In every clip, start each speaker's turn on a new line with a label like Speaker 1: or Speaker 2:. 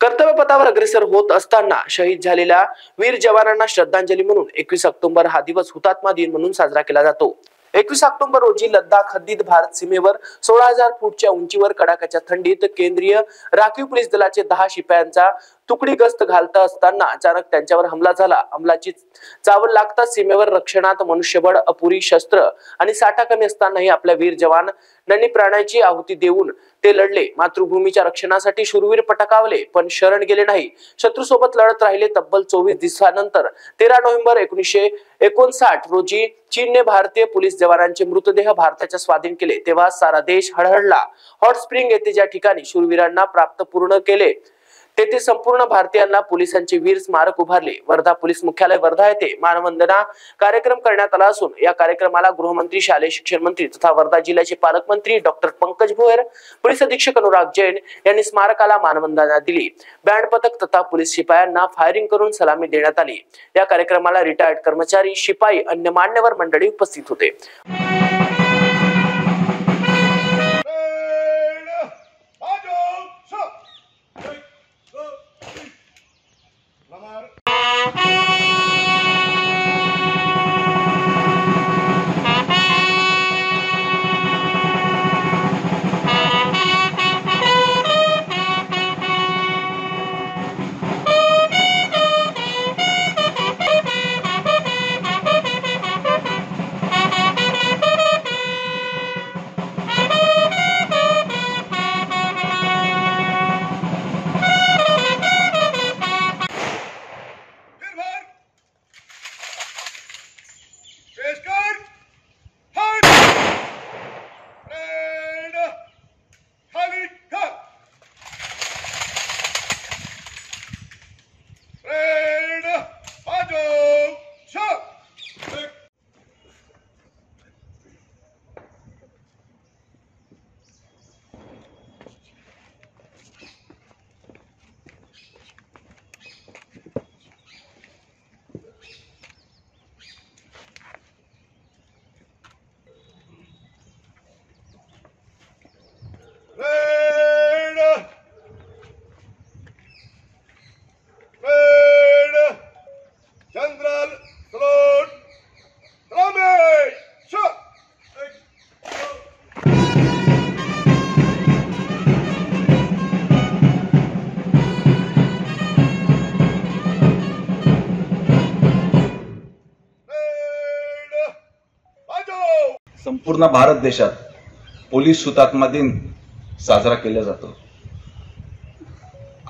Speaker 1: कर्तव्य पथावर अग्रेसर होत असताना शहीद झालेल्या वीर जवानांना श्रद्धांजली म्हणून 21 ऑक्टोबर हा दिवस हुतात्मा दिन म्हणून साजरा केला जातो। 21 ऑक्टोबर रोजी लद्दाख हद्दीत भारत सीमेवर 16,000 फूटच्या उंचीवर कडाक्याच्या थंडीत केंद्रीय राखीव पोलीस दलाचे 10 शिपायांचा तुकडी गस्त घालत असताना अचानक त्यांच्यावर हमला झाला। हमलाची चावल लागताच सीमेवर रक्षणात मनुष्यबळ, अपुरी शस्त्र आणि साठा कमी असतानाही आपल्या वीर जवानांनी प्राणाची आहुती देऊन ते लढले। मातृभूमीच्या रक्षणासाठी शूरवीर पटकावले पण शरण गेले नाही। शत्रूसोबत लढत राहिले। तब्बल 24 दिवसानंतर 13 नोव्हेंबर 1959 रोजी चीनने भारतीय पोलीस जवानांचे मृतदेह भारताच्या स्वाधीन केले। तेव्हा सारा देश हळहळला। हॉट स्प्रिंग येथे ज्या ठिकाणी शूरवीरांना प्राप्त पूर्ण केले तेथे संपूर्ण भारतीयांना पोलिसांचे वीर स्मारक उभारले। वर्धा पोलीस मुख्यालय वर्धा येथे मानवंदना कार्यक्रम करण्यात आला असून या कार्यक्रमाला गृहमंत्री, शालेय शिक्षण मंत्री तथा वर्धा जिल्ह्याचे पालकमंत्री डॉक्टर पंकज भोयर, पोलीस अधीक्षक अनुराग जैन यांनी स्मारकाला मानवंदना दिली। बँड पथक तथा पोलीस शिपायांना फायरिंग करून सलामी देण्यात आली। या कार्यक्रमाला रिटायर्ड कर्मचारी, शिपाई, अन्य मान्यवर मंडळी उपस्थित होते।
Speaker 2: संपूर्ण भारत देशात पोलीस हुतात्मा दिन साजरा केला जातो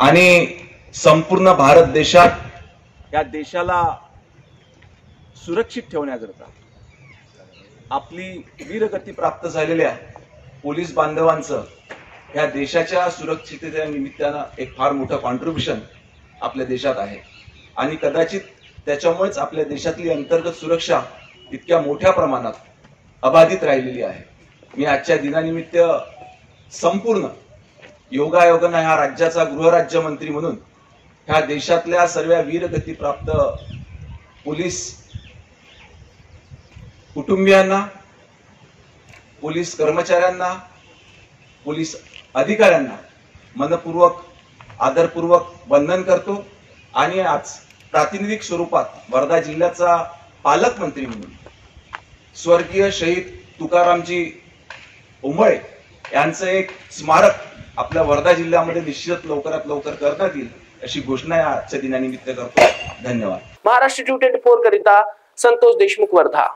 Speaker 2: आणि संपूर्ण भारत देशात या देशाला सुरक्षित ठेवण्याकरता आपली वीरगती प्राप्त झालेल्या पोलीस बांधवांचं या देशाच्या सुरक्षिततेच्या निमित्तानं एक फार मोठं कॉन्ट्रीब्युशन आपल्या देशात आहे आणि कदाचित त्याच्यामुळेच आपल्या देशातली अंतर्गत सुरक्षा इतक्या मोठ्या प्रमाणात अबाधित राहिलेली आहे। मी आजच्या दिनानिमित्त संपूर्ण योगायोगाने ह्या राज्याचा गृहराज्यमंत्री म्हणून ह्या देशातल्या सर्व वीरगती प्राप्त पोलीस कुटुंबियांना, पोलीस कर्मचाऱ्यांना, पोलीस अधिकाऱ्यांना मनपूर्वक आदरपूर्वक वंदन करतो आणि आज प्रातिनिधिक स्वरूपात वर्धा जिल्ह्याचा पालकमंत्री म्हणून स्वर्गीय शहीद तुकारामजी उंबळे यांचं एक स्मारक आपल्या वर्धा जिल्ह्यामध्ये निश्चित लवकरात लवकर करण्यात येईल अशी घोषणा आजच्या दिनानिमित्त करतो। धन्यवाद।
Speaker 1: महाराष्ट्र 24 करिता संतोष देशमुख, वर्धा।